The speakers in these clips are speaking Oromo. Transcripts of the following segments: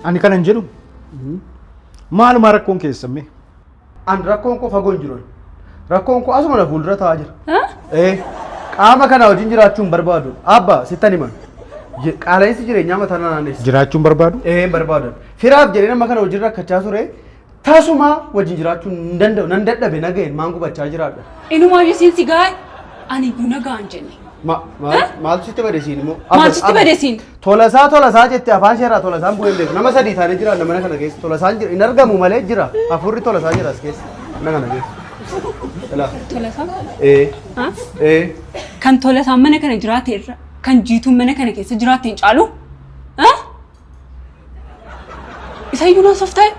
Ani kan hin jedhu. Maaluma rakkoon keessamee? An rakkoon koo fagoo hin jiru. Rakkoon koo asuma na fuuldura taa'aa jira. Qaama kana wajjin jiraachuun barbaadu. Abba sittan himan. Qaala'insi jireenyaa mataa naanneessa. Jiraachuun barbaadu? Barbaadan. Firaaf jedhee nama kana wajjin rakkachaa ture. Tasuma wajjin jiraachuun hin danda'u. Nan dadhabe nagaheen maan gubachaa jiraadha. Inumaa jisiinsi gaa'e ani iyyuu nagaan jenne. Maaltu sitti badeesiin immoo? Maaltu sitti badeesiin? Tolasaa jettee afaan seeraa tolasaan bu'ee beeku. Nama sadii taanee jira mana kana keessa. Tolasaan jira. Hin argamu malee jira. Afurri tolasaa jira as keessa. Mana kana keessa. Tolasaa? Kan tolasaan mana kana jiraateerra kan jiituun mana kana keessa jiraate hin caalu? Isa iyyuu naasuuf ta'e?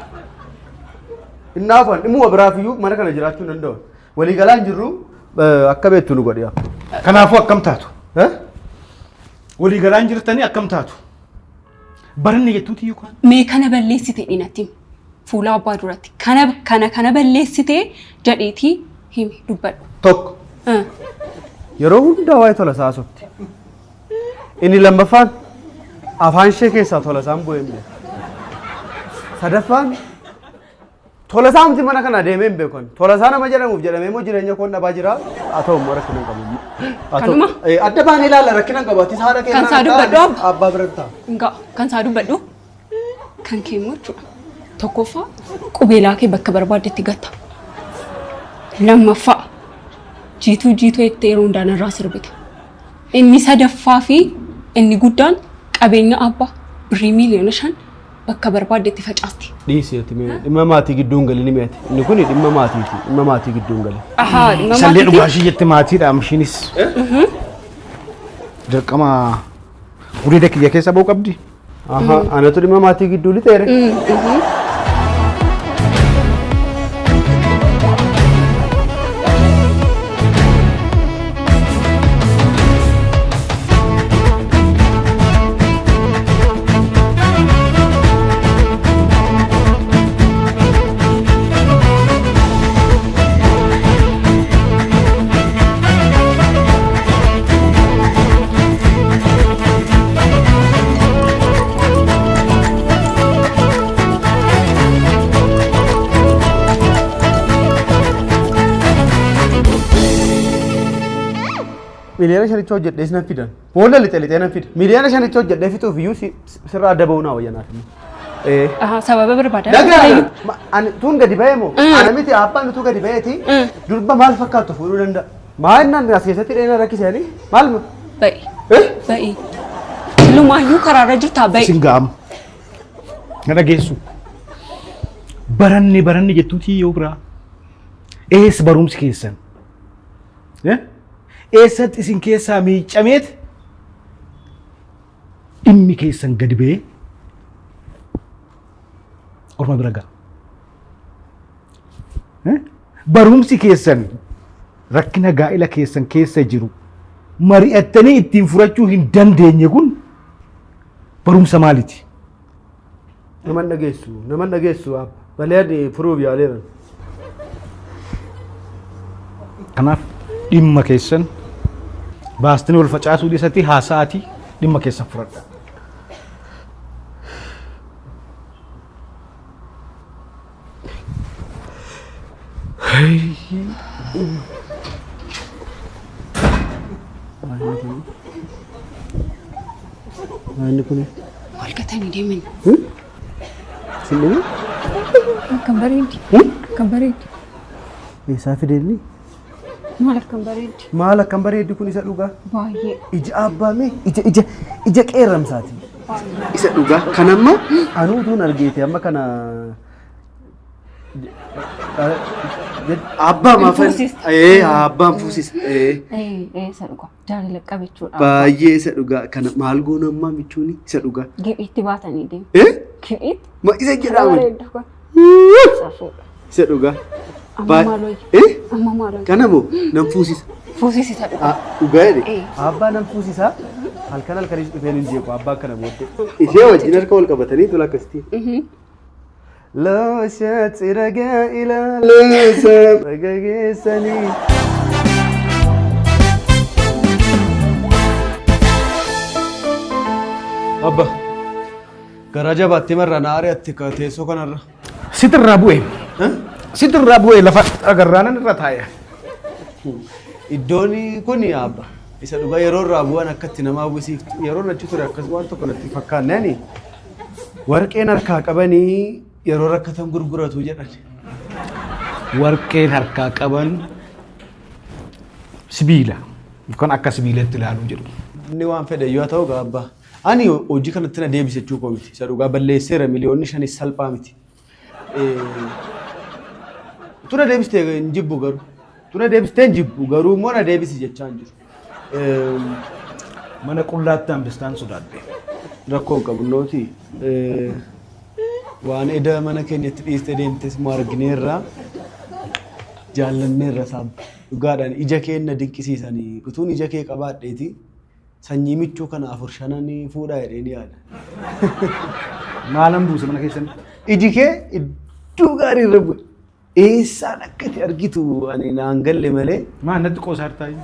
Innaafan dhimma biraafiyyuu mana kana jiraachuu danda'u. Waliigalaan jirru akka beektu nu godhe. Kanaafuu akkam taatu? Waliigalaan jirtanii akkam taatu? Baranne jettuuti yookaan? Mee kana balleessite dhinatti fuula abbaa duratti kana balleessite jedheetii himi dubbadhu. Tokko. Yeroo hundaa waa'ee tolasaa softi. Inni lammaffaan afaan ishee keessaa tolasaan bu'ee hin beeku. Sadaffaan tolasaan miti mana kana deemee hin beekan. Tolasaa nama jedhamuuf jedhamee immoo jireenya koon dhabaa jira. Haa ta'u immoo rakkina hin qabu. Kanuma? Adda baanee ilaalla rakkina hin qabu. Ati haadha kee Kan isaa dubbadhu abbaa biratti ta'a. Nga kan isaa dubbadhu kan kee immoo jechuudha. Tokkoffaa qubeelaa kee bakka barbaaddetti gatta. Lammaffaa jiituu jettee yeroo hundaan irraa sirbita. Inni sadaffaa fi inni guddaan qabeenya abbaa birrii miliyoona 5 bakka barbaaddetti facaasti. Dhiiseeti dhimma maatii gidduun galii ni meeti. Inni kun dhimma maatiiti. Dhimma maatii gidduun galii. Ahaa dhimma maatii. Sallee dhugaashii jettee maatiidha ishiinis. Dirqama gudeeda kiyya keessa ba'uu qabdi. Anatu dhimma maatii gidduu lixeere. Miliyoona 5 hojjedhee sinan fidan. Boolla lixee nan fida. Miliyoona 5 hojjedhee fixuuf iyyuu sirraa adda ba'uu naa wayyanaaf. Sababa barbaada. Ani tun gadi ba'ee moo? Ana miti abbaan tu gadi ba'eeti. Durba maal fakkaatu fuudhuu danda'a? Maal naan as keessatti dheena rakkisanii? Maal mu? Ba'i. Lumaayyuu karaarra jirtaa ba'i. Singaam. Gada geessu. Baranne jettuuti yoo biraa. Ees barumsi keessan. Eessatti isin keessaa miicameet dhimmi keessan gadi ba'ee orma bira ga'a. Barumsi keessan rakkina gaa'ila keessan keessa jiru mari'attanii ittiin furachuu hin dandeenye kun barumsa maaliiti? Naman dhageessu balee furuuf yaaleeran. Kanaaf dhimma keessan baastanii wal facaasuu dhiisatti haasa'aatii dhimma keessan furadha. Inni kun Maal gatanii deeman? Sinni? Kan bareedi. Kan bareedi. Eessaa fideelli? Maal akkam bareeddi kun isa dhugaa? Baay'ee. Ija abbaame ija qeerramsaati. Isa dhugaa kanamma anuutuun argeeti amma kana abbaa maafan abbaan fuusisa. Isa dhugaa jaalala qabechuudha. Baay'ee isa dhugaa kana maal goona ammaa michuuni isa dhugaa. Gibxitti baatanii deemu. Gibxitti. Ma isa jedhamu. Isa dhugaa. Amma maaloo? Kanamoo nan fuusisa. Fuusisa dhugaa. Dhugaa jedhe. Abbaa nan fuusisa. Halkanis dhufeen hin jeequ abbaa kana booddee. Ishee wajjin harka wal qabatanii tola akkasitti. Loosha tsiragaa ilaalesa bagageessanii. Abba Garaja baatti marra naare atti ka teessoo kanarra. Sitirraa bu'e. Sitirraa bu'e lafa agarraanan irra taa'e. Iddoon kun yaabba. Isa dhugaa yeroo irraa bu'an akkatti namaa bu'isiiftu yeroo achi ture akkas waan tokko natti fakkaannani. Warqeen harkaa qabanii yeroo rakkatan gurguratu jedhan. Warqeen harkaa qaban sibiila. Yookaan akka sibiilatti ilaaluu jedhu. Inni waan fedhe yoo ta'u gaabba. Ani hojii kanatti na deebise jechuu koo miti. Isa dhugaa balleesseera miliyoonni 5 salphaa miti. Tuna deebistee hin jibbu garuu. Tuna deebistee hin jibbu garuu immoo na deebisi jechaa hin jiru. Mana qullaatti hambistaan sodaadhe. Rakkoo qabu nooti. Waan eda mana keenyatti dhiistee deemtes moo argineerra jaallanneerra saabba. Dhugaadhaan ija keenya dinqisiisanii utuun ija kee qabaadheeti. Sanyii michuu kana 4-5 fuudhaa jedhee yaada. Maalan buuse mana keessan? Iji kee iddoo gaarii irra bu'e. Eessaan akkati argitu ani naan galle malee. Maa natti qoosaa taa'e?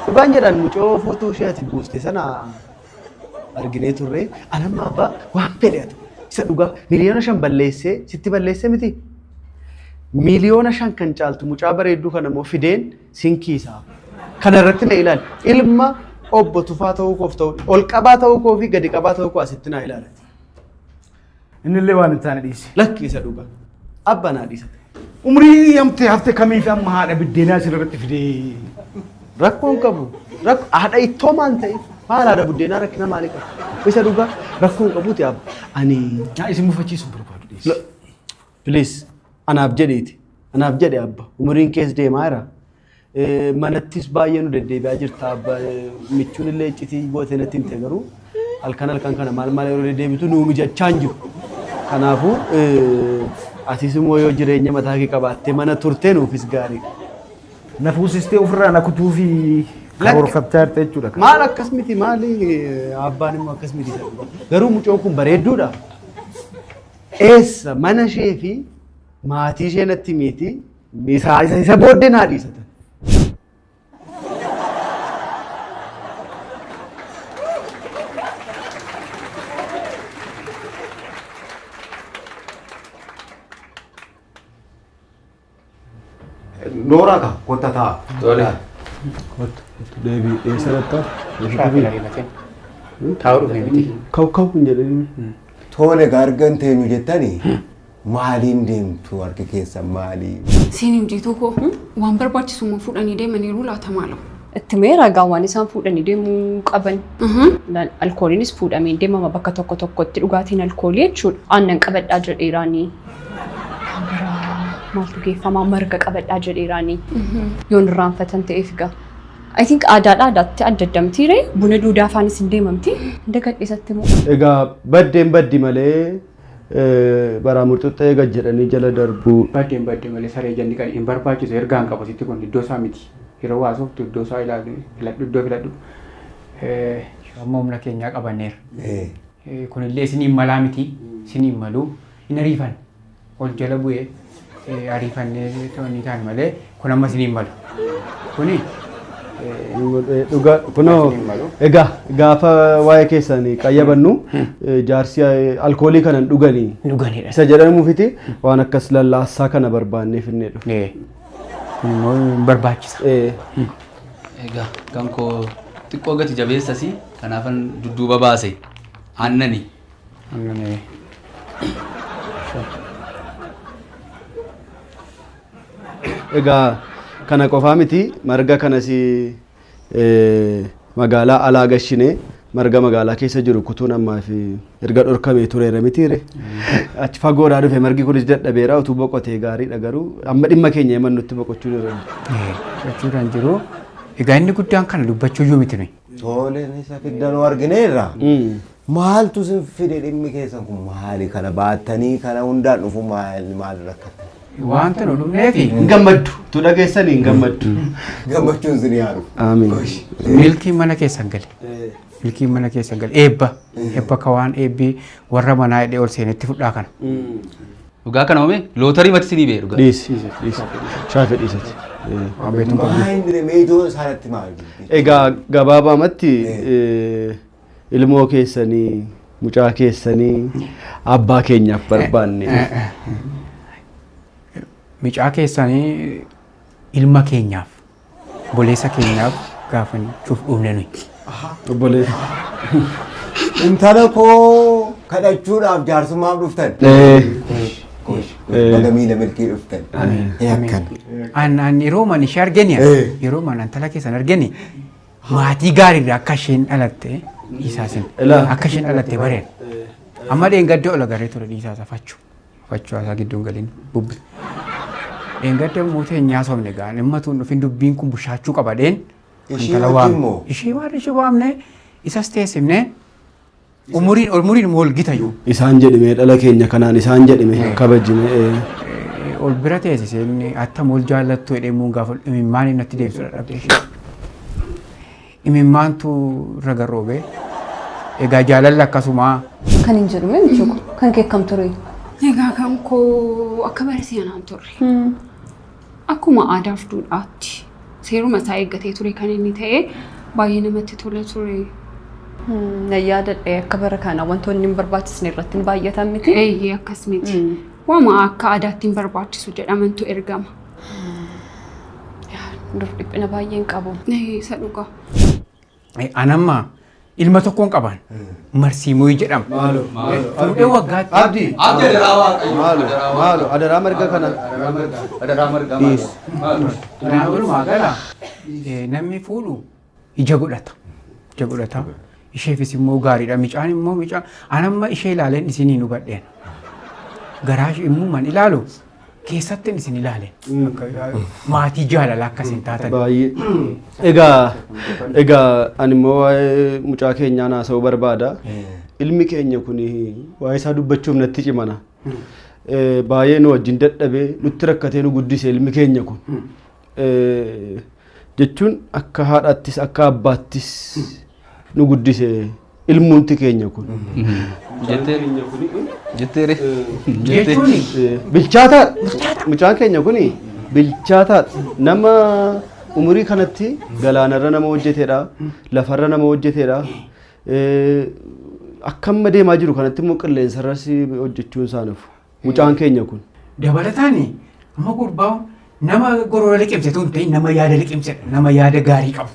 Dhugaan jedhan mucoo footoo ishee ati buuste sana arginee turre. Anamma abbaa waan fedhe ati. Isa dhugaa miliyoona 5 balleessee sitti balleessee miti. Miliyoona 5 kan caaltu mucaa bareedduu kana immoo fideen sinkiisaa. Kana irratti na ilaali. Ilma obbo Tufaa ta'uu koof ta'uu ol qabaa ta'uu koo fi gadi qabaa ta'uu koo asitti naa ilaalati. Inni illee waan itti dhiise. Lakki isa dhugaa. Abba naa dhiisa. Umrii amtee haftee kamiif amma haadha biddeenaa asirratti fidee. Rakkoon qabu. Haadha ittoo maal ta'e maal haadha biddeenaa rakkina maalii qabu. Isa dhugaa rakkoon qabuuti abba. Ani. Isin mufachiisuun barbaadu dhiise. Please anaaf jedheeti. Anaaf jedhe abba. Umriin kees deemaa jira. Manattis baay'ee nu deddeebi'aa jirta abba. Michuun illee iccitii gootee natti himte garuu halkan kana maal yeroo deddeebitu nuu mijachaa hin jiru. Kanaafuu atis immoo yoo jireenya mataa kee qabaattee mana turtee nuufis gaarii. Na fuusistee ofirraa na kutuu fi karoorfachaa jirta jechuudha. Maal akkas miti maali abbaan immoo akkas miti garuu mucoon kun bareedduudha. Eessa mana ishee fi maatii ishee natti miti isa booddee naa dhiisatan. Noora ka kota ta'a. Tole. Deebii eessa dhattaa? Taa'uu dhufe miti. Ka'u hin jedhanii. Tole gargan teenyu jettanii maaliin deemtu harka keessa maalii? Siin himjiituu koo waan barbaachisummaa fuudhanii deemaniiru laata maalaw? Itti mee ragaa waan isaan fuudhanii deemuu qaban. Alkooliinis fuudhamee deemama bakka tokkotti dhugaatiin alkoolii jechuudha. Aannan qabadhaa jedheeraanii. Maaltu geeffamaa marga qabadhaa jedheeraanii. Yoon irraanfatan ta'eef egaa. I think aadaatti adda addamtiire buna duudaa afaanis hin deemamti. Hunda gadhiisatti moo. Egaa baddi malee bara murtuuxxee gad jedhanii jala darbu. Baddeen malee saree janni kan hin barbaachisu ergaan qabu sitti kun iddoo isaa miti. Yeroo haasoftu iddoo isaa ilaalu iddoo filadhu. Amma humna keenyaa qabanneera. Kunillee isiniin malaa miti. Isiniin maluu hin ariifan. Ol jala bu'ee ariifannee ta'anii ta'an malee kun amma isiniin malu. Kuni dhugaa kunoo egaa gaafa waa'ee keessanii qayyabannu jaarsi alkoolii kanan dhuganii. Dhuganidha. Isa jedhamuufiti waan akkas lallaassaa kana barbaannee finnee dhufu. Kun immoo barbaachisa. Egaa kan koo xiqqoo gati jabeessasi kanaafan dudduuba baase aannani. Egaa kana qofaa miti marga kanas magaalaa alaa gashine marga magaalaa keessa jiru kutuun ammaa fi erga dhorkamee tureera mitiire. Achi fagoodhaa dhufe margi kunis dadhabeera utuu boqotee gaariidha garuu amma dhimma keenya himan nutti boqochuu irra Boqochuudhaan jiru. Egaa inni guddaan kana dubbachuu iyyuu miti nuyi. Tole isa fiddanuu argineerra. Maaltu sin fide dhimmi keessan kun maali kana baattanii kana hundaan dhufu maal rakkata? Wanta nu dhumneefi. gammaddu tu dhageessanii hin gammaddu. Gammachuun sin yaaru. Amiin. Milkiin mana keessan gale. Milkiin mana keessan gale. Eebba kawaan eebbii warra manaa hidhee ol seenetti fudhaa kana. Dhugaa kana oomee lootarii mati sinii bee dhugaa. Dhiisi. Shaafii dhiisati. Maal dire meeshaa isaanitti maal? Egaa gabaabaamatti ilmoo keessanii mucaa keessanii abbaa keenyaaf barbaanne. Mucaa keessanii ilma keenyaaf boleessa keenyaaf gaafachuuf dhufne nuyi. Obboleessa. Intala koo kadhachuudhaaf jaarsummaaf dhuftan. Bagamii milkii dhuftan. Yakkan. An yeroo man ishee argine yeroo man intala keessan argine maatii gaarii akka isheen dhalatte isaasin akka isheen dhalatte bareen. Amma dheengadde ol agarree ture dhiisaa fachuu. Fachuu isaa gidduun galiin bubbi. Dheengadde mootii nyaasofne gaa dhimmatuun dhufin dubbiin kun bushaachuu qabadeen. Ishee waan ishee waamne isas teessimne umuriin ol gitayu. Isaan jedhime dhala keenya kanaan isaan jedhime kabajime. Ol bira teessise inni attam ol jaallattu jedhemuun gaafa imimmaan inni natti deebisudha dhabdee ishee. Imimmaantu irra garroobee egaa jaalalli akkasumaa. Kan hin jedhume michuuko kan keekam ture. Egaa kan koo akka barsiisan aan turre. Akkuma aadaaf duudhaatti seeruma isaa eeggatee ture kan inni ta'e baay'ee namatti tole ture. Na yaadadhe akka bara kana wantoonni hin barbaachisne irratti hin baay'atan miti. Eeyyee akkas miti. Waama akka aadaatti hin barbaachisu jedhamantu ergama. Dur dhiphina baay'een qabu. Isa dhugaa. Anamma ilma tokkoon qaban marsiimuu jedhama. Fuudhee waggaatti. Abdi adaraa waaqayyo. Maalo adaraa marga kana. Adaraa marga maalo. Walumaa gala namni fuudhu ija godhata. Ija godhata. Isheefis immoo gaariidha. Micaan immoo micaan anamma ishee ilaaleen isinii nu badheen. Garaash immoo man ilaalu keessatti isin ilaaleen. Maatii jaalala akkasiin taatan. Baay'ee. Egaa ani immoo waa'ee mucaa keenyaa naasa'uu barbaada. Ilmi keenya kun waa'ee isaa dubbachuuf natti cimana. Baay'ee nu wajjin dadhabee nutti rakkatee nu guddise ilmi keenya kun. Jechuun akka haadhaattis akka abbaattis nu guddise ilmuunti keenya kun. Jetteere. Bilchaataadha. Mucaan keenya kun bilchaataadha. Nama umurii kanatti galaanarra nama hojjeteedha. Lafarra nama hojjeteedha. Akkamma deemaa jiru kanatti immoo qilleensarras hojjechuun isaaniif. Mucaan keenya kun. Dabalataan amma gurbaa nama gorora liqimsitu hin ta'in nama yaada liqimsedha. Nama yaada gaarii qabu.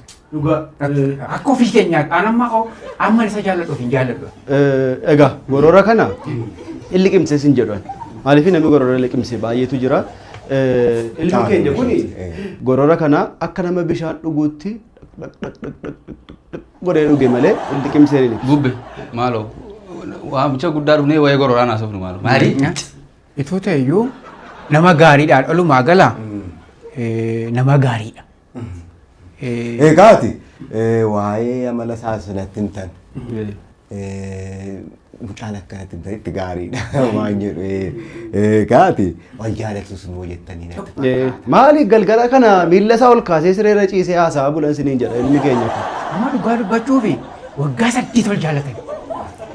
Akka ofii keenyaa amma isa jaalladhuuf hin jaalladhu. Egaa gorora kana inni liqimses hin jedhan. Maaliif namni gorora liqimse baay'eetu jira. Ilmi keenya kun gorora kana akka nama bishaan dhuguutti godhee dhuge malee liqimsee ni. Bubbe maaloo waamicha guddaa dhufnee waa'ee gororaan haasofnu maaloo. Maali? Itoo ta'eyyuu nama gaariidhaan olumaa gala nama gaariidha. Egaati waa'ee amala saasinatti hin tan. Mucaan akkanatti bareetti gaariidha waan jedhu. Egaati waan jaallatus immoo jettanii natti. Maali galgala kana miilla isaa ol kaasee sireera ciisee haasaa bulan siniin jedha ilmi keenya kun. Amma dhugaa dubbachuufi waggaa 8 ol jaallatan.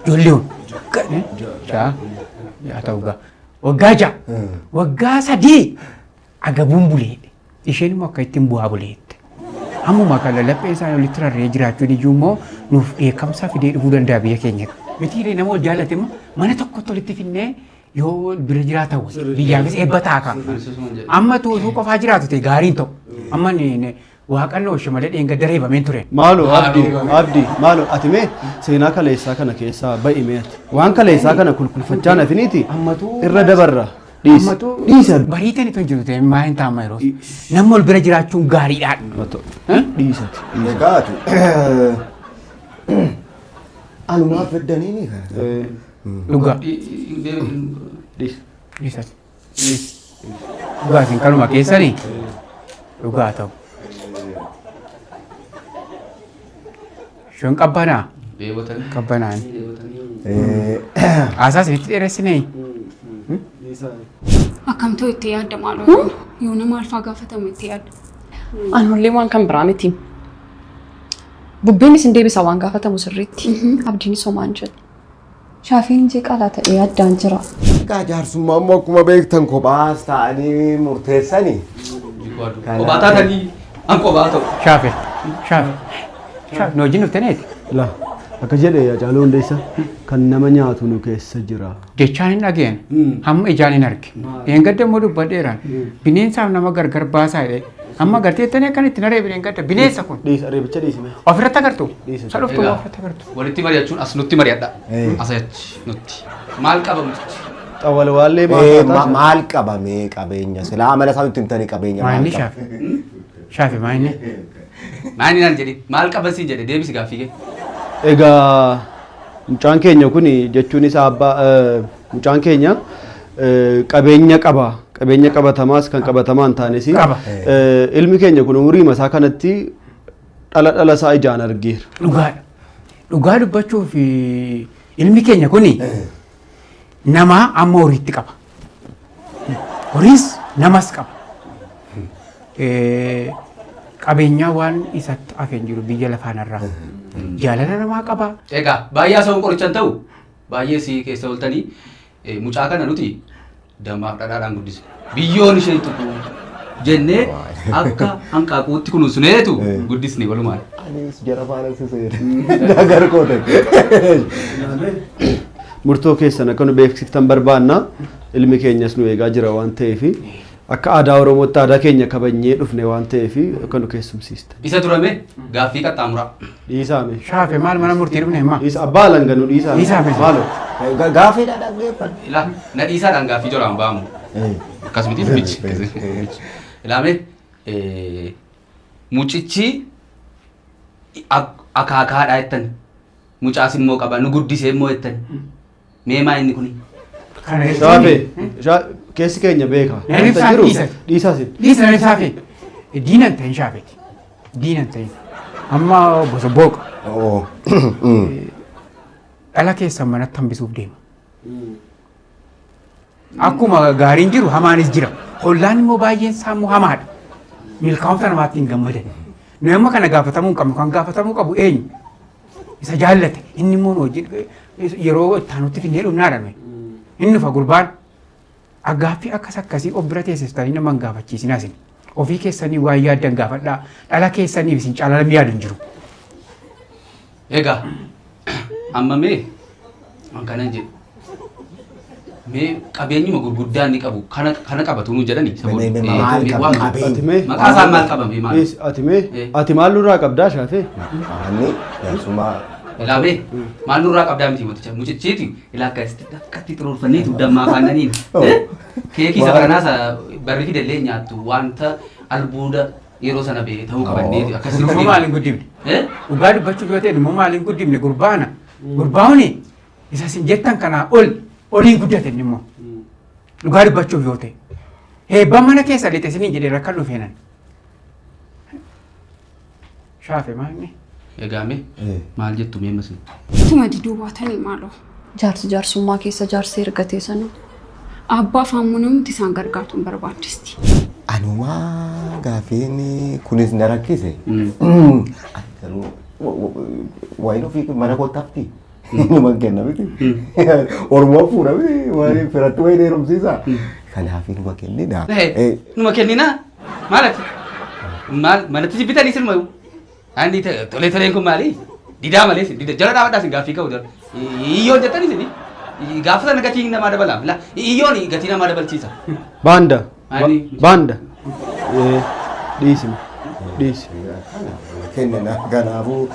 Ijoolleen yaa ta'u gaa waggaa 6 waggaa 3 agabuun buleedhe. Isheen immoo akka ittiin bu'aa buleedhe. Ammuma kana laphee isaa walitti rarree jiraachuun iyyuu immoo nuuf beekamsa fidee dhufuu danda'a biyya keenyatti. Mitiiree nama wal jaallate immoo mana tokkotti walitti finnee yoo bira jiraatan biyyaafis eebba taaka. Amma tuutuu qofaa jiraatu ta'e gaariin ta'u. Amma waaqannoo ishee malee dheenga dareeffameen ture. Maaloo abdii maaloo ati mee seenaa kaleessaa kana keessaa ba'i mee ati waan kaleessaa kana kulkulfachaa nafiniiti irra dabarra. Dhiisa. Bariiteen itoo jiru ta'e maa hin taa'ama yeroo namni wal bira jiraachuun gaariidhaan. Dhiisati. Egaati. Anumaaf fiddanii ni kana. Dhugaa. Dhiisati. Dhugaatiin kanuma keessanii dhugaa ta'u. Shoon qabbanaa. Qabbanaan. Haasaa isinitti dheeressinee. Akkamtu itti yaadda maaloo yoo nama alfaa gaafatamu itti yaadda. Anullee waan kan biraa miti. Bubbeenis hin deebisa waan gaafatamu sirriitti. Abdiinis homaan jedhu. Shaafiin jeeqalaa ta'ee addaan jira. Egaa jaarsummaa immoo akkuma beektan kophaas ta'anii murteessanii. Kophaa taatanii an kophaa ta'u. Shaafi. Nu wajjin dhuftaneeti. akka jedhe Haacaaluu Hundeessaa kan nama nyaatu nu keessa jira. Jechaan hin dhageen hamma ijaan hin arge. Eengadda immoo dubbadheeraan bineensaaf nama gargar baasaa jedhee amma garteettanii akkan itti naree bineengadda bineensa kun. Dhiisa reebicha dhiisime. Ofirratti agartu. Sadhuftuu ofirratti agartu. Walitti mari'achuun as nutti mari'adha. As achi nutti. Maal qabamu? Xawwal waallee maal qabame qabeenya silaa amala isaa nutti himtanii qabeenya maal Maayinni shaafe. Shaafe maayinni. Maayinni naan jedhi maal qabasiin jedhe deebisi gaaffii kee. Egaa mucaan keenya kun jechuun isaa abbaa mucaan keenya qabeenya qaba. Qabeenya qabatamaas kan qabatamaan taanes ilmi keenya kun umurii masaa kanatti dhala isaa ijaan argeera. Dhugaadha. Dhugaa dubbachuuf ilmi keenya kun nama amma horiitti qaba. Horiis namas qaba. Qabeenyaa waan isatti hafeen jiru biyya lafaanarraa. Jaalala namaa qaba. Egaa baay'ee asoo qorichan ta'u baay'ee si keessa ooltanii mucaa kana nuti damaaf dhadhaadhaan guddise. Biyyoon isheen tuqu jennee akka hanqaaquutti kunuunsuneetu guddisne walumaan. Anis jara faana siseera. Nagar koote. Murtoo keessan akka nu beeksiftan barbaanna ilmi keenyas nu eegaa jira waan ta'eef akka aadaa Oromootti aadaa keenya kabajnee dhufne waan ta'eef akka nu keessumsiista. Isa turame gaaffii qaxxaamuraa. Dhiisaame. Shaafe maal mana murtii dhufne himma. Dhiisa abbaa langanu dhiisaame. Dhiisaame. Maaloo. Gaaffiidha dhaggeeffadhu. Ilaa na dhiisaadhaan gaaffii jolaan ba'amu. Akkasumatti michi. Ilaame mucichi akaakaadhaa jettan mucaas immoo qaba nu guddisee immoo jettan meemaa inni kuni. Shaafe. Keessi keenya beeka. Dhiisaas. Dhiisa na shaafe. Diinan ta'in shaafeeti. Diinan ta'in. Amma bosa booqa. Dhala keessan manatti hambisuuf deema. Akkuma gaariin jiru hamaanis jira. Hollaan immoo baay'een isaa immoo hamaadha. Milkaa'umsa namaatti hin gammadan. Nama kana gaafatamuu hin qabnu kan gaafatamuu qabu eenyu? Isa jaallate inni immoo wajjin yeroo itti aanutti finnee dhumnaadha nuyi. Inni dhufa gurbaan aggaaffii akkas akkasii of bira teessistanii nama hin gaafachiisinaa isin. Ofii keessanii waa yaaddan gaafadhaa. Dhala keessaniif isin caalaa yaadu hin jiru. Egaa amma mee kanan jedhu mee qabeenyuma gurguddaa inni qabu kana qabatu nu jedhani maqaa isaan maal qabame maal ati maal nurraa qabdaa Shaafee? Ani yaasuma ilaame maal nurraa qabdaa miti mucichiiti ilaa akkatti xuruurfanneetu dammaa afaananiin keekii isa baranaasa barri fidallee nyaattu wanta albuuda yeroo sana bee ta'uu qabanneeti akkasii Dhumma maaliin guddifne? Dhugaa dubbachuuf yoo ta'e dhumma maaliin guddifne gurbaana. Gurbaa'uni isa isin jettan kanaa oliin guddatan immoo. Dhugaa dubbachuuf yoo ta'e. Heebbaa mana keessa lixe isiniin jedhee rakkan dhufeenan. Shaafe maalni? Egaame maal jettu mee masin? Tuma diduu baatanii maaloo. Jaarsi jaarsummaa keessa jaarsi ergatee sanuu. Abbaa faamunuumti isaan gargaartuun barbaachisti. anuma gaafiin kunis na rakkise. Wayin ofii mana koottaafti. Nama kenna miti. Oromoo fuudha miti. Waan firatti wayin heerumsiisa. Kanaaf numa kennina. Numa kennina? Maalati? Maal manatti bitanii sirma? Andi tolee kun maali? Didaa malee dida jala dhaabadhaa sin gaaffii qabu jala. Iyyoon jettanii sini? Gaafa sana gatii namaa dabala. Iyyoon gatii namaa dabalchiisa. Banda. Banda. Dhiisi. Kennina kanaafuu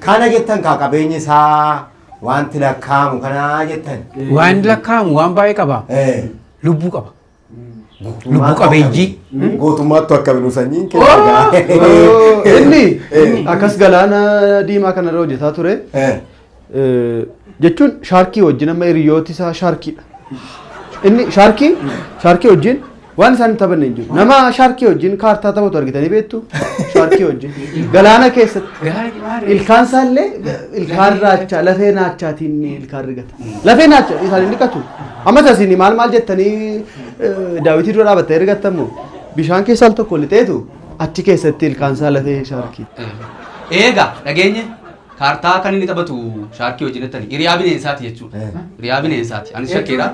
kana jettan kaa qabeenyi isaa wanti lakkaamu kana jettan. Waan lakkaamu waan baay'ee qaba. Lubbuu qaba. Lubbuu qabeeyyii. Gootummaattu akkamiin sanyiin kenna. Inni akkas galaana diimaa kanarra hojjetaa ture. Jechuun shaarkii wajjin amma hiriyooti isaa shaarkiidha. Inni shaarkii wajjin waan isaan taphanne hin jiru. Nama shaarkii wajjin kaartaa taphatu argitanii beektu? Shaarkii wajjin. Galaana keessatti ilkaan isaallee ilkaan raachaa lafee naachaatiin ilkaan rigata. Lafee naachaa isaan hin dhiqatu. Amma isaasiin maal jettanii daawwitii dura dhaabattee rigattamu bishaan keessaa tokko lixeetu achi keessatti ilkaan isaa lafee shaarkii. Eegaa dhageenye kaartaa kan inni taphatu shaarkii wajjin jettanii hiriyaa bineensaati jechuudha. Hiriyaa bineensaati. Anis shakkeera.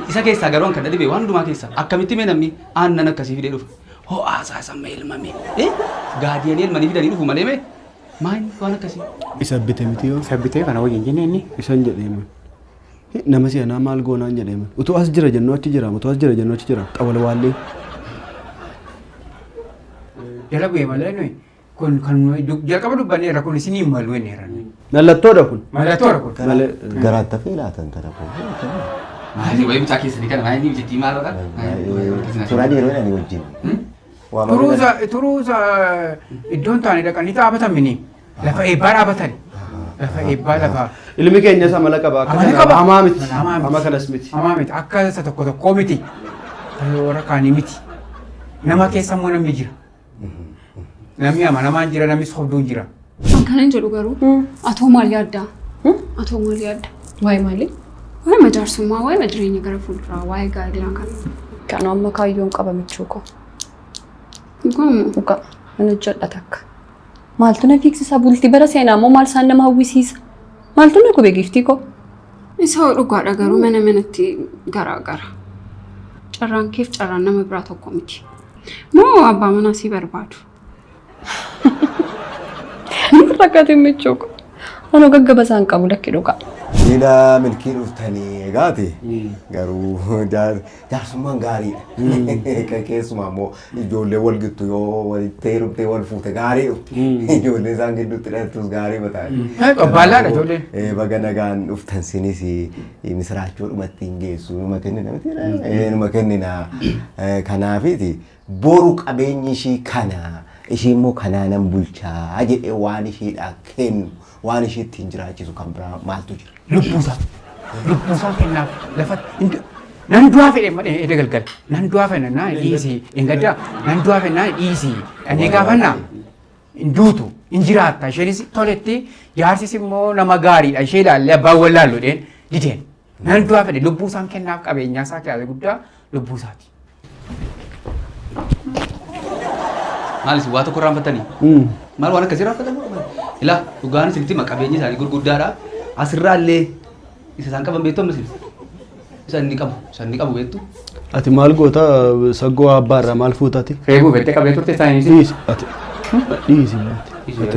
Isa keessaa garuu kan dhadhibe waan hundumaa keessaa akkamitti mee namni aannan akkasii fidee dhufa. Ho'aasaa samma elmame. Gaadiyanii elmanii fidanii dhufu malee mee Maal waan akkasii? Isa bitte miti yoo. Sabbitee kana wajjin jenne inni. Isan jedheeman. Nama si'anaa maal goonaan jedheeman. Utuu as jira jennuu achi jira. Utuu as jira jennuu achi jira. Qabala waallee. Jala bu'ee malee nuyi kun kan jalqaba dubbanneerra kun isinii malu enneerra. Mallattoodha kun. Mallattoodha kun. Garaatti hafee laatan kana kun. Maali wayii bitaa keessanii kana maali hojjetii maalidha? Turaan yeroo inni wajjin. Turuusa iddoon taa'anii dhaqanii taa'abatan mini. Lafa eebbaa dhaabatan. Lafa eebbaa lafa. Ilmi keenya isa mala qaba. Amala qaba. Hamaa miti. Hamaa kanas miti. Hamaa miti. Akka isa tokko tokkoo miti. Warra kaanii miti. Nama keessa immoo namni jira. Namni amanamaan jira, namni sobduun jira. Akkanan jedhu garuu atoo maal yaaddaa? Atoo maal yaadda? Waa'ee maali? Waa'ee majaarsummaa, waa'ee jireenya gara fuulduraa, waa'ee gaa'elaa kana. Kan amma kaayyoon qaba michuu koo. Dhugaa. Mana hojjedha takka. Maaltu na fiigsisa bultii bara seenaa moo maal isaan nama hawwisiisa? Maaltu na gube giftii koo? Isa dhugaadha garuu mana manatti garaagara. Carraan keef carraan nama biraa tokko miti. Moo abbaa manaa si barbaadu? Rakkate michuu koo. Anoo gaggaba isaan qabu lakki dhugaa. Dina milkii dhuftanii egaati garuu jaarsummaan gaariidha. Keessumaa immoo ijoollee wal gittu yoo walitti heerumtee wal fuute gaariidha. Ijoollee isaan gidduutti dhaltus gaarii mataa. Qabbaalaadha ijoolleen. Baga nagaan dhuftan sinis misiraachoo dhumatti hin geessu numa kennina miti numa kennina kanaafiti boru qabeenyi ishii kana ishii immoo kanaanan bulchaa jedhee waan ishiidhaa kennu. Waan ishee ittiin jiraachisu kan biraa maaltu jira? Lubbuusaa kennaaf lafa nan du'aa fedhe malee galgal nan du'aa fedhe naa dhiisii engaddaa nan du'aa fedhe naa dhiisii dhanii gaafannaa hin duutu hin jiraatta isheenis toletti jaarsis immoo nama gaariidha ishee ilaallee abbaan wallaalluudheen dideen nan du'aa fedhe lubbuusaan kennaaf qabeenyaa isaa kiyaase guddaa lubbuusaati. Maalis waa tokko raanfatanii? Maal waan akkasii raanfatanii? Ilaa dhugaan isinitti qabeenyi isaanii gurguddaadha. Asirraa illee isa isaan qaban beektu ammas isa inni qabu beektu. Ati maal goota saggoo abbaarraa maal fuutaati? Reebuu beektee qabee turte isaanii. Dhiisi. Ati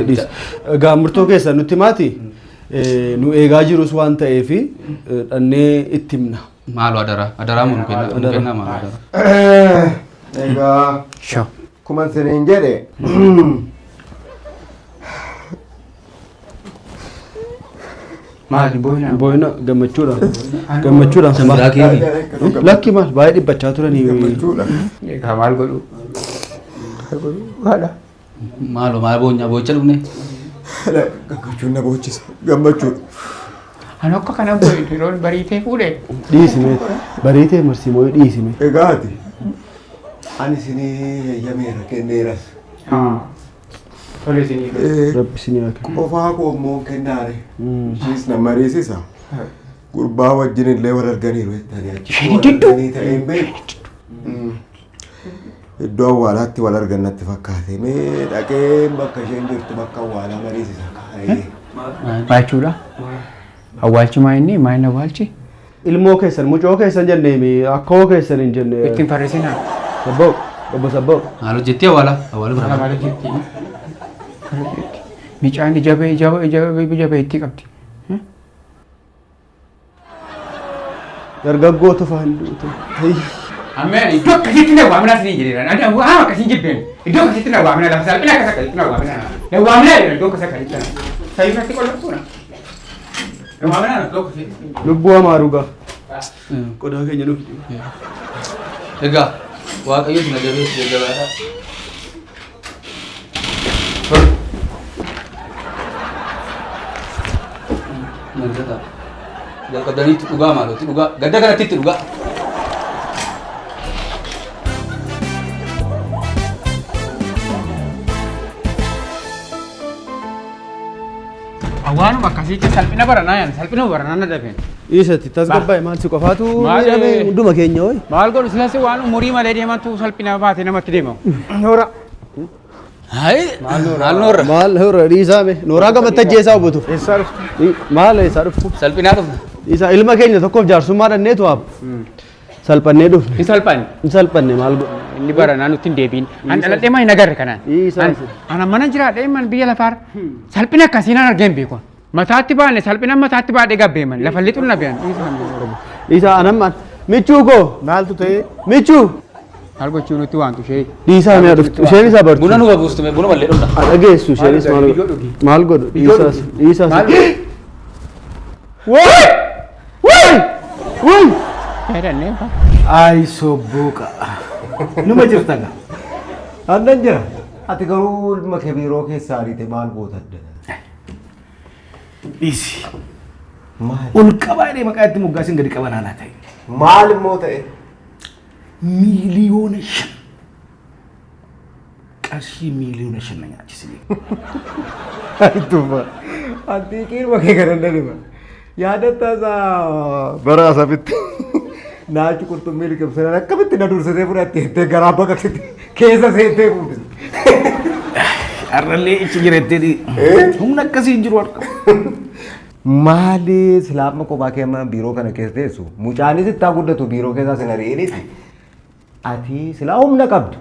dhiisi. Egaa murtoo keessa nutti maati nu eegaa jirus waan ta'eef dhannee itti himna. Maaloo adaraa moo nu kennaa maaloo adaraa? Egaa kuman siniin jedhe. Maali Booyina gammachuudhaan lakki maal baay'ee dhibbachaa turanii. Egaa maal godhu? Haadha. Maaloo maal boocha dhufne? Gammachuun na boochisa gammachuudha. Ani akka kana boo'e yeroon bariitee fuudhe. Dhiisime bariitee marsiimoo dhiisime. Egaati ani isinii heeyyameera kenneeras. Tole isinii. Rabbi isinii haa Qofaa koo immoo kennaare. Ishiis na mariisisa. Gurbaa wajjin illee wal arganiiru jettanii achi ta'een beeku. Iddoo awwaalaatti wal argannatti fakkaate mee dhaqee bakka isheen jirtu bakka awwaalaa mariisisa. Baachuudha. Awwaalchi maa inni maa inni awwaalchi? ilmoo keessan mucoo keessan jennee akka hoo keessan hin jenne. Ittiin farrisinaa. Sabboo obbo Sabboo. Haala jettee awwaala bira. Haala jettee. Micaan jabee itti qabdi. Dargaggoota faanduutu. Ameen iddoo akkasitti na waamna sinii jedheera. Ani waan akkasiin jibbeen iddoo akkasitti na waamna lafa salphina akka akkasitti na waamna. Na waamna iddoo akkasitti na. Sayyifatti qollattuuna. Na waamna iddoo akkasitti. Lubbuu hamaa dhugaa. Qodaa keenya nuuf. Egaa Waaqayyo na jabeessu jajjabaadha. Nandata. Jalqabdaniitti dhugaa maaloti dhugaa gadda kanatti itti dhugaa. Waanuma akkasitti salphina baranaa na dafeen. Isatti tasgabbaa'e maal si qofaatu miidhame hunduma keenya ho'i. Maal godhu silas waan umurii malee deemantu salphina baate namatti deemamu. Noora. Hai maal noora. Maal noora dhiisaame nooraa gamatti ajjeesaa hubutu. Eessaa dhuftu. Maal eessaa dhuftu. Salphinaa dhufna. Isa ilma keenya tokkoof jaarsummaa dhanneetu hafu. Salphannee dhufne. Hin salphanne. Hin salphanne maal godhu. inni bara naannutti hin deebiin. An dhaladhee maa hin agarre kanaan. Ana mana jiraadhee man biyya lafaar salphina akkasiin an argeen beekon. Mataatti baanne salphina mataatti baadhee gabbeeman lafa lixuun na beekan. Isa anamman michuu koo maaltu ta'e michuu. Maal gochuu nutti waantu ishee. Dhiisaa mi'a dhuftu isheen isaa bartu. Buna nu gabuustume buna mallee dhumna. Dhageessu isheenis maal godhu dhiisaas. Woy! Fayyadannee faa. Ay sobboqa. Numa jirta gaa. Annan jira. Ati garuu ilma kee biiroo keessaa ariite maal goota adda? Dhiisi. Maal? Ol qabaa jedhee maqaa itti moggaasin gadi qaban haala ta'e. Maal immoo ta'e? Miliyoona 5. Qarshii miliyoona 5 na nyaachisee. Tufa. Antiiqiin ilma kee kana dhalima. Yaadatta isaa bara asabitti. Naachi qurxummii liqimsanii akkamitti na dursitee fudhattee garaa baqaqsite keessa seentee fuudhite. Arrallee ichi jirettee humna akkasii jiru harka. Maali silaafma kophaa keema biiroo kana keessa teessu mucaanis itti guddatu biiroo keessaa sin ari'eeniti. Ati silaa humna qabdu.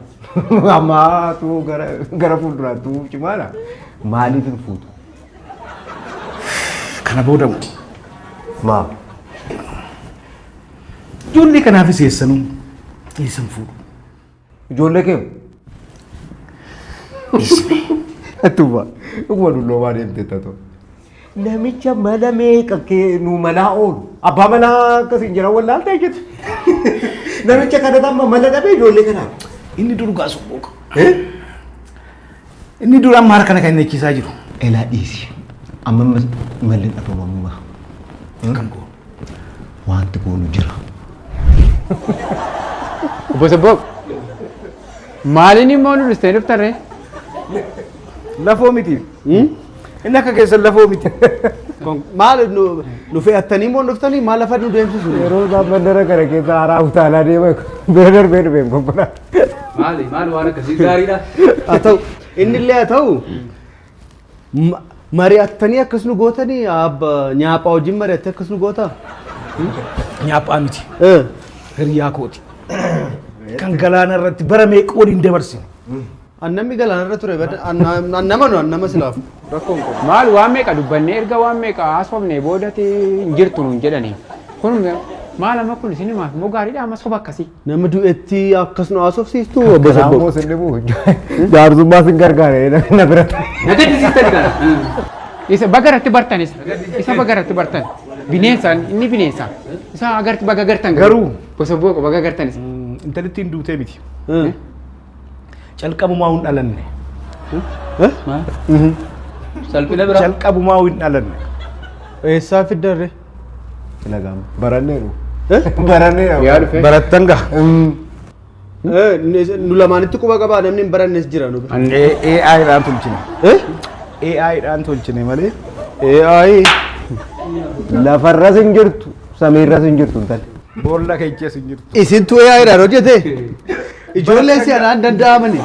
Ammaa tuu gara fuulduraattuu cimaadha. Maaliif hin fuutu? Kana boodamu. Maa? Ijoollee kanaafis eessanuu eessan fuudhu. Ijoollee keemu? Dhiisne. Tufa. Dhuguma dulloomaa deemtee taatu. Namicha mana meeqa kee nu malaa oolu? Abbaa manaa akkasiin jira wallaaal ta'e jettu. Namicha kana tamma mala dhabee ijoollee kanaa. Inni dur gaasu boqa. Inni dur amma harka kana kan inni eechisaa jiru. Elaa dhiisi. Amma malli dhafamamummaa. Kam koo. Wanti goonu jira. Obbo Sabboq. Maaliin immoo nu dhustee dhuftarree? Lafoo miti. Inni akka keessan lafoo miti. Maal nu fe'attanii moo dhuftanii maal lafa nu deemsisu? Yeroo isaan mandara kana keessa haaraa utaalaa deeman bira darbee dhufeen konkolaataa. Maali waan akkasii gaariidha. Haa ta'u inni illee haa ta'u mari'attanii akkas nu gootanii nyaaphaa wajjin mari'attee akkas nu goota? Nyaaphaa miti. Hiriyaa kooti. Kan galaana irratti bara meeqa waliin dabarsine. Annamni galaana irra ture annama silaafu rakkoon qabu. Maal waan meeqa dubbannee erga waan meeqa haasofnee boodatti hin jirtu nuun jedhanii. Kun maal amma kun isin himaaf immoo gaariidha amma soba akkasii. Nama du'eetti akkas nu haasofsiistu obbo Sabboq. Kanaafuu sin dhibu jaarsummaa sin gargaare na bira ta'e. Na gaddisiistani kana. Isa bagaratti bartan isa bagaratti bartan. Bineensaan inni bineensa. Isa agarti baga gartan Garuu Obbo Sabboq baga gartan isa. intallitti hin duutee miti. Calqabumaa hin dhalanne. Salphina bira. Calqabumaa hin dhalanne. Eessaa fiddarre? Ilagaama. Baranneeru. Baranneeru. Barattan gaa. Nu lamaanitti quba qabaa namni hin barannes jira nu bira. AI dhaan tolchine. AI dhaan tolchine malee. AI Lafarras hin jirtu samiirras hin jirtu intalli. Boolla keessa hin jirtu. isintu AI dhaan hojjete? Ijoolleen si anaan danda'amani.